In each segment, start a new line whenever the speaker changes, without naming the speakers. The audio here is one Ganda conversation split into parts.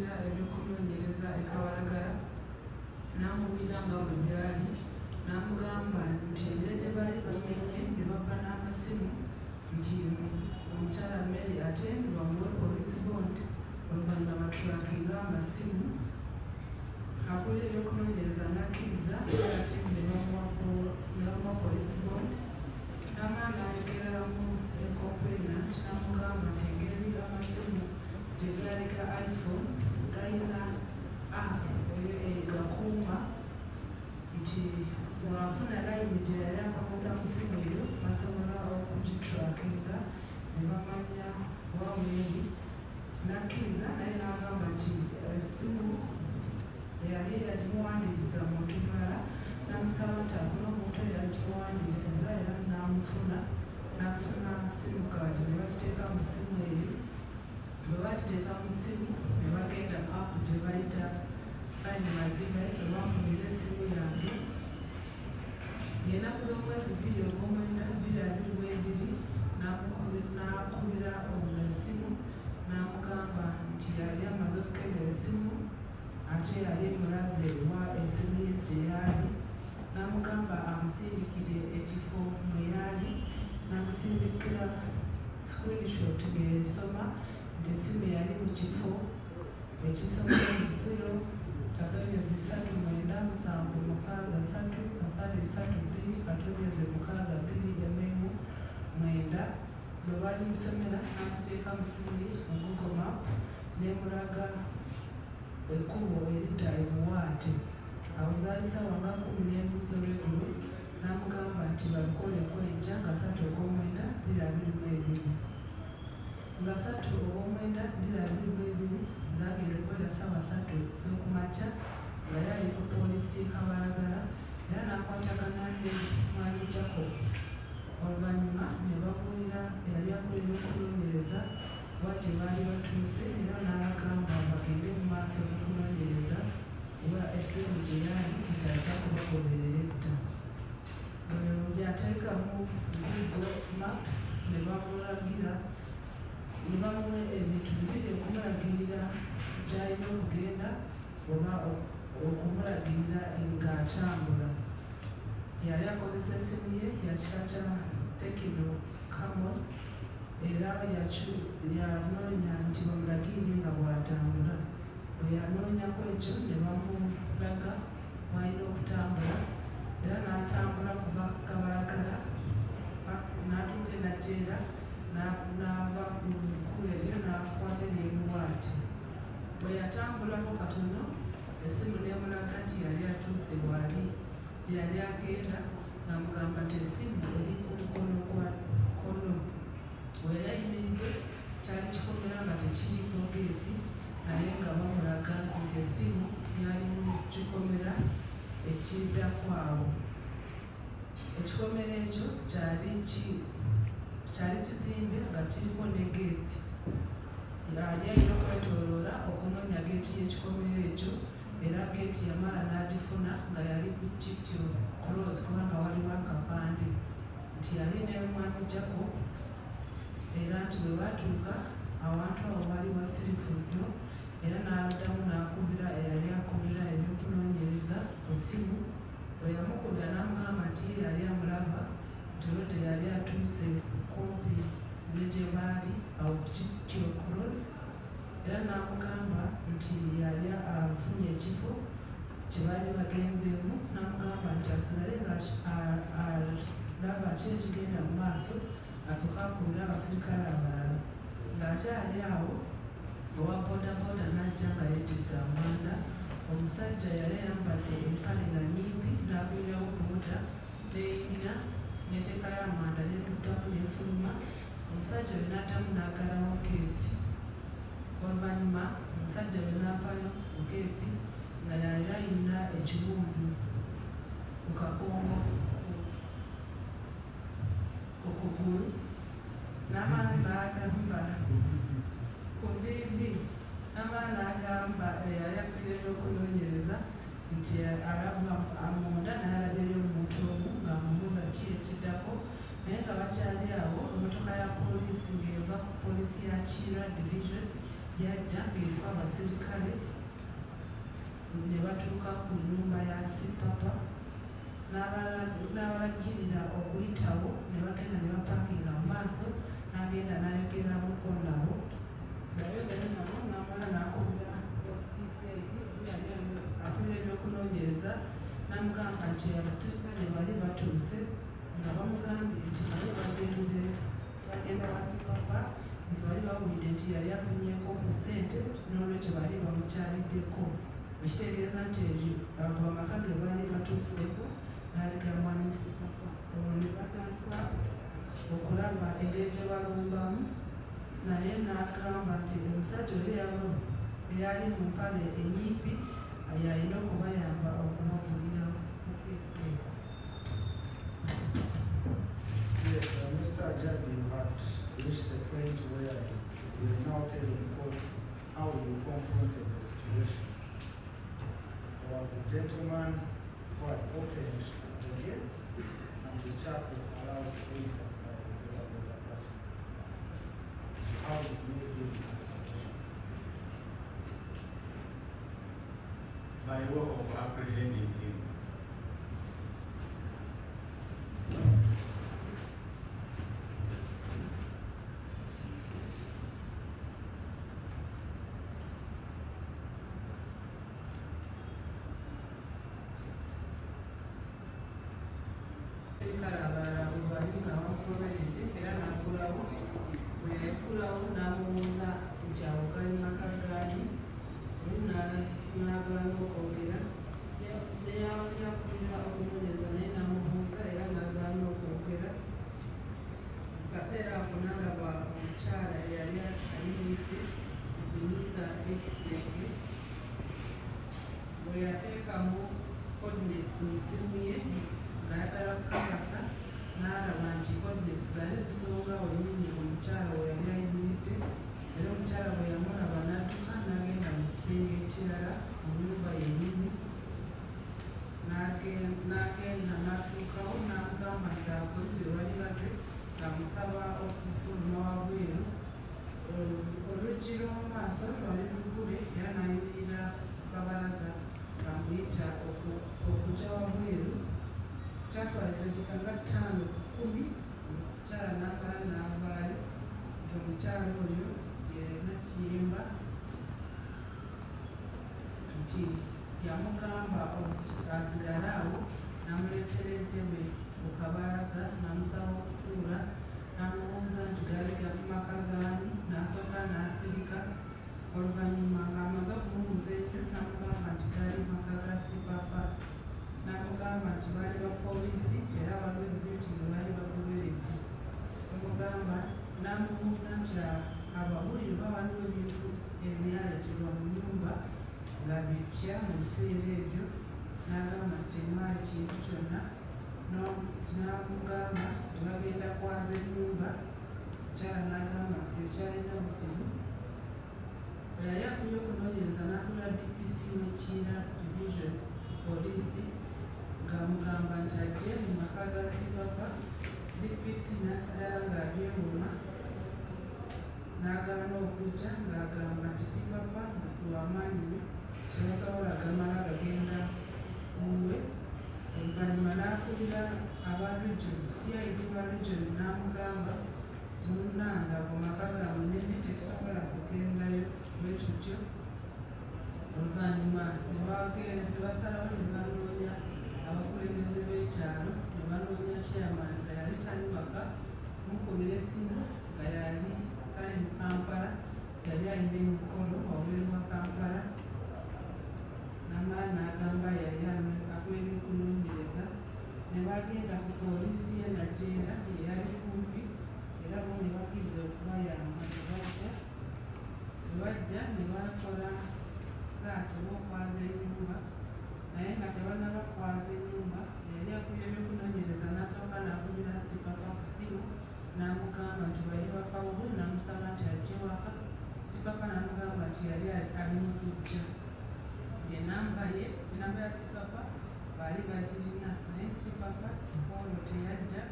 yagendera ebyokunoonyereza e Kabalagala n'amubwira nga bwe byali n'amugamba nti ebiro gye baali bamenye ne babba n'amasimu nti omukyala Mary ate bamuwe police bond oluvannyuma batulakinga amasimu akulira ebyokunoonyereza n'akkiriza ate ne bamuwa police bond n'amala n'alekereramu complainant n'amugamba nti engeri amasimu gye galiko iPhone galina gakuuma nti bwafuna layini gye yali akamasa ku simu eyo basobola okugitulakinga ne bamanya waweri n'akkiriza naye n'agamba nti essimu yali yagimuwandiisiza muntu mulala n'amusaba nti afuna omuntu yagimuwandiisiza era n'afuna simu kaadi ne bagiteeka mu simu eyo bwe bagiteeka mu simu ne bagenda app gye bayita find my device olwafunira essimu yange ng'ennaku z'omwezi 2 ogw'omwenda 2022 n'akubira essimu n'amugamba nti yali amaze okukebera essimu ate yali emulaze wa essimu ye gye yali n'amugamba amusindikire ekifo mwe yali n'amusindikira screenshot ng'esoma nti essimu yali mu kifo ekisoma 0-3-7-3-6-2-9 bwe bagimusomera n'agiteeka mu simu ye mu Google Map n'emulaga ekkubo erita e Buwaate awo zaali ssaawa nga 11 z'olweggulo n'amugamba nti balukoleko enkya nga 3 ogw'omwenda 2022 nga 3 ogw'omwenda 2022 zagenda okukolera ssaawa 3 z'okumakya nga yali ku poliisi Kabalagala era n'akwatagana ne mwali Jacob oluvannyuma ne babuulira eyali akulira okunoonyereza bwakye baali batuuse era n'abagamba bagende mu maaso n'okunoonyereza kuba essimu gye yali ntajja kubagoberera edda gy'ateekamu Google Maps ne bamulagira ne bamuwa ebintu bibiri okumulagirira gy'alina okugenda oba okumulagirira ng'atambula yali akozesa essimu ye yakika kya Tekino Camon era yanoonya nti bamulagirire nga bw'atambula bwe yanoonyako ekyo ne bamulaga mwalina okutambula era n'atambula kuva Kabalagala n'atuuka e Najeera n'ava ku kkubo eryo n'akwata n'ebuwaate bwe yatambulako katono essimu n'emulaga nti yali atuuse bwali gye yali agenda n'amugamba nti essimu eri ku mukono gwa kkono bwe yayimiridde kyali kikomera nga tekiriko geeti naye nga bamulaga nti essimu yali mu kikomera ekiddakwawo ekikomera ekyo kyali kizimbe nga kiriko ne geeti yali alina okwetooloola okunoonya geeti y'ekikomera ekyo era geeti yamala n'agifuna nga yali ku Kityo Close kubanga waliwo akapande nti yali ne mwami Jacob era nti bwe batuuka awantu awo wali wasirifu nnyo era n'addamu n'akubira eyali akubira ebyokunoonyereza ku ssimu bwe yamukubira n'amugamba nti ye yali amulaba nti olwo yali atuuse kumpi ne gye baali awo ku Kityo Close era n'amugamba nti yali afunye ekifo kye baali bagenzeemu n'amugamba nti asigale ng'alaba ki ekigenda mu maaso asooka akubira abasirikale abalala ng'akyali awo owa boodabooda n'ajja nga yeetisse amanda omusajja yali ayambadde empale nga nnyimpi n'agwirawo boota n'eyingira n'eteekayo amanda n'etuddamu n'efuluma omusajja we n'addamu n'agalawo geeti oluvannyuma omusajja we n'avaayo ku geeti nga yali ayina ekiwundu ku kakongo ku kugulu n'amaani n'agamba ku viivi n'amaani n'agamba eyali akulira ebyokunoonyereza nti alaba amunda n'alabirayo omuntu omu ng'amubuuza ki ekiddako naye nga bakyali awo emmotoka ya poliisi ng'eva ku poliisi ya Kira division yajja ng'eriko abasirikale ne batuuka ku nnyumba ya Sipapa n'abalagirira okuyitawo ne bagenda ne bapaakinga mu maaso n'agenda n'ayogeramuko nabo ng'ayogera nabo n'amala n'akubira akubira ebyokunoonyereza n'amugamba nti abasirikale bali batuuse nga bamugambye nti naye bagenda wa Sipapa nti bali bawulidde nti yali afunyeeko ku ssente n'olwekyo bali bamukyaliddeko ekitegeeza nti abo amaka ge baali batuuseeko n'aliga mwani Sipapa olwo ne batandika okulaba engeri gye balumbamu naye n'agamba nti omusajja oli eyali mu mpale ennyimpi yalina okubayamba okumuvulirawo.
Yes, Mr. Judge, you had reached the point where you are now telling the court how you confronted the situation. There was a gentleman who had opened the gate and the chapel allowed to enter by the other person. How did you deal with the situation?
By way of apprehending him.
Yateekamu coordinates mu ssimu ye ng'ayagala kukakasa n'alaba nti coordinates zaali zisonga wennyini omukyala we yali ayimiridde era omukyala bwe yamulaba n'adduka n'agenda mu kisenge ekirala mu nnyumba yennyini n'agenda n'atuukawo n'amugamba nti abapoliisi be bali baze ng'amusaba okufuluma wabweru oluggi lw'omu maaso lwali lugule era n'ayimirira ku kabalaza amuyita okujja wabweru kyatwala eddakika nga 5-10 omukyala n'akala n'avaayo nti omukyala oyo yalina kiyimba nti yamugamba asigale awo n'amuleetera entebe ku kabalaza n'amusaba okutuula n'amubuuza nti gaali gavu maka gaani n'asooka n'asirika oluvannyuma ng'amaze okumubuuza ekyo n'amugamba nti gaali maka ga Sipapa n'amugamba nti baali ba poliisi era abagezi nti baali bagoberedde amugamba n'amubuuza nti abawulire waliwo ebintu ebyaleetebwa mu nnyumba nga bipya mu biseera ebyo n'agamba nti temwali kintu kyonna n'amugamba tebagenda kwaza ennyumba mukyala n'agamba nti ekyalina buzibu yali akunye okunoonyereza n'atula DPC w'Ekiira Division Police ng'amugamba nti ajje mu maka ga Sipapa. DPC n'asigala ng'abyewuma n'agaana okujja ng'agamba nti Sipapa wamaanyi tebasobola gamala gagenda muwe. Oluvannyuma n'akubira aba region CID wa region n'amugamba munnanga mu maka ga munene tetusobola kugendayo bwekityo. Oluvannyuma ne basalawo ne banoonya abakulembeze b'ekyalo ne banoonya chairman nga yali tali waka mukubira essimu nga yali kale mu Kampala yali alina emikolo wabweru wa Kampala n'amala n'agamba yali akwera okunoonyereza ne bagenda ku poliisi ye Najeera eyali kumpi era bo ne bakkiriza okubayamba ne bajja ne bakola saati olw'okwaza ennyumba naye nga tebannaba kwaza ennyumba yali akubye ebyokunoonyereza n'asooka n'akubira Sipapa ku ssimu n'amugamba nti bali bafawo n'amusaba nti ajje waka. Sipapa n'amugamba nti yali ali mu kujja enamba ya Sipapa baali bagirina naye Sipapa olwo teyajja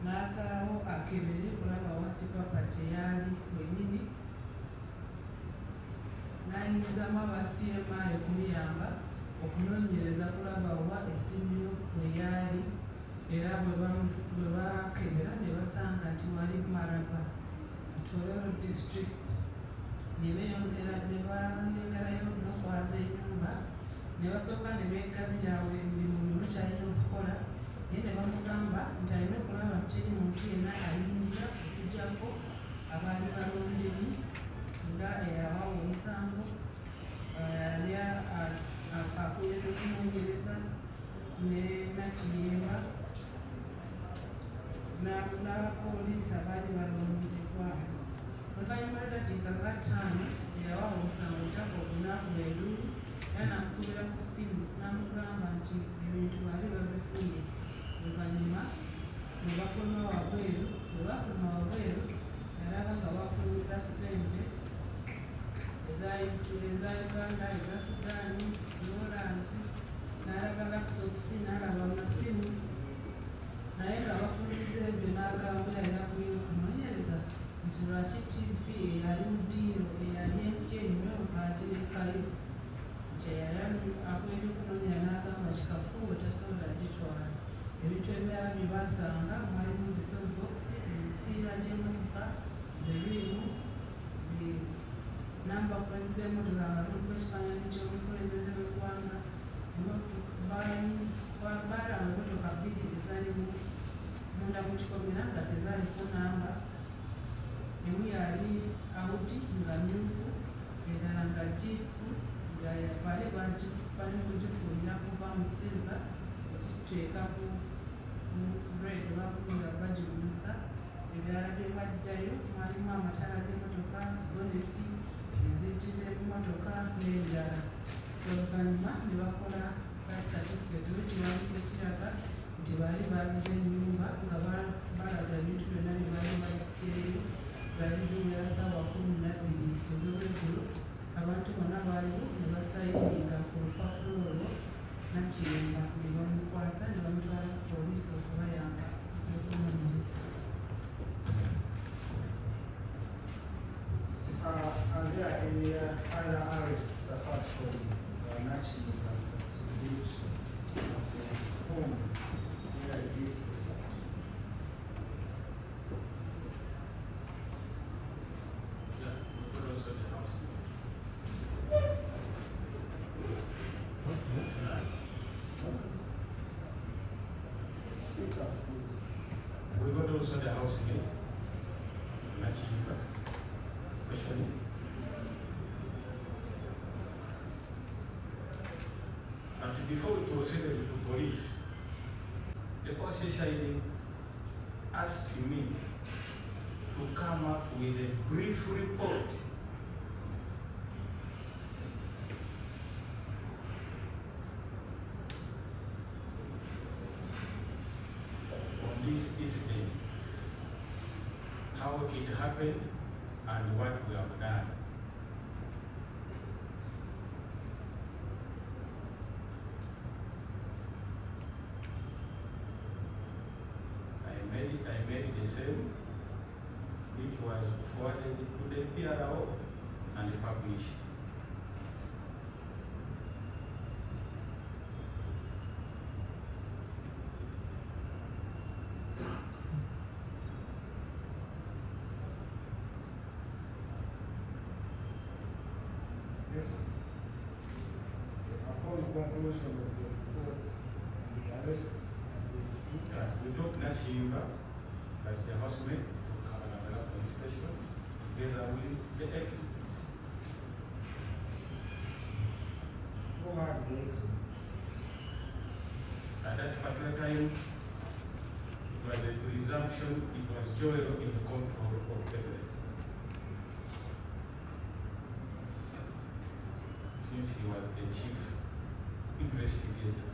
n'asalawo akebere kulaba wa Sipapa gye yali wennyini okunoonyereza kulaba oba essimu we yali era bwe bakebera ne basanga nti wali Maraba Tororo district. Ne beyongerayo n'okwaza ennyumba ne basooka ne beegabira awo emirimu ne mukyalina okukola naye ne bamugamba nti alina okulaba nti teri muntu yenna ayingira okuggyako abaali balondemu nga eyawawa omusango yali akulira okunoonyereza ne Nakiyemba n'abapoliisi abaali balondebwa. Oluvannyuma lw'eddakiika nga 5 eyawawa omusango Jacob n'akuba era n'amukubira ku ssimu n'amugamba nti ebintu baali babifunye. Oluvannyuma ne bafuluma wabweru, bwe bafuluma wabweru yalaba nga bafunyiza ssente eza Uganda, eza Sudaani, Nolansi, n'alaba laputopusi, n'alaba amasimu naye nga bafunyiza ebyo n'agamba era kuyo okunoonyereza nti lwaki TV eyali mu ddiiro eyali empya ennyo agirekayo nti eyali akwera okunoonyera n'agamba kikafuuwe tasobola gitwala. Ebintu ebirala bye basanga mwalimu zitolbokisi, emipiira gy'emmotoka, ziriimu, namba plate z'emmotoka nga lulimu ekifaananyi ky'omukulembeze w'eggwanga. Baalaba emmotoka 2 ezaali munda mu kikomera nga tezaaliko namba. Emu yali Audi nga mmyufu, endala nga jiipu nga bali kugifuuyira kuva mu silva okiteeka ku red bakubiza bagiguza. Ebirala bye baggyayo mwalimu amataala g'emmotoka, boneti, enzigi z'emmotoka n'ebirala. Oluvannyuma ne bakola certificate w'ekiwandiiko ekiraga nti baali baaziza ennyumba nga balaga ebintu byonna bye baali baggyeyo zaali ziwera ssaawa 12 ez'olweggulo. Abantu bonna baaliwo ne basayininga ku lupapulo olwo. Nakiyemba ne bamukwata ne bamutwala ku poliisi okubayamba okunoonyereza.
Are there any other arrests apart from Nakiyemba in which of the home where he did the search?
Yeah, we could also the house.
Speak up, please.
We got also the house again. Nakiyemba. Question. And before we proceeded with the police, the concession asked me to come up with a brief report on this incident, how it happened, and what we have done. I made the same, which was forwarded to the PRO and published.
Yes. Upon conclusion of the report and the arrests and the seizure,
We took Nakiyemba as the housemate to Kamanagala police station together with the exits.
who had the exit?
At that particular time, it was a presumption, it was Joel in control of everything. Since he was the chief investigator.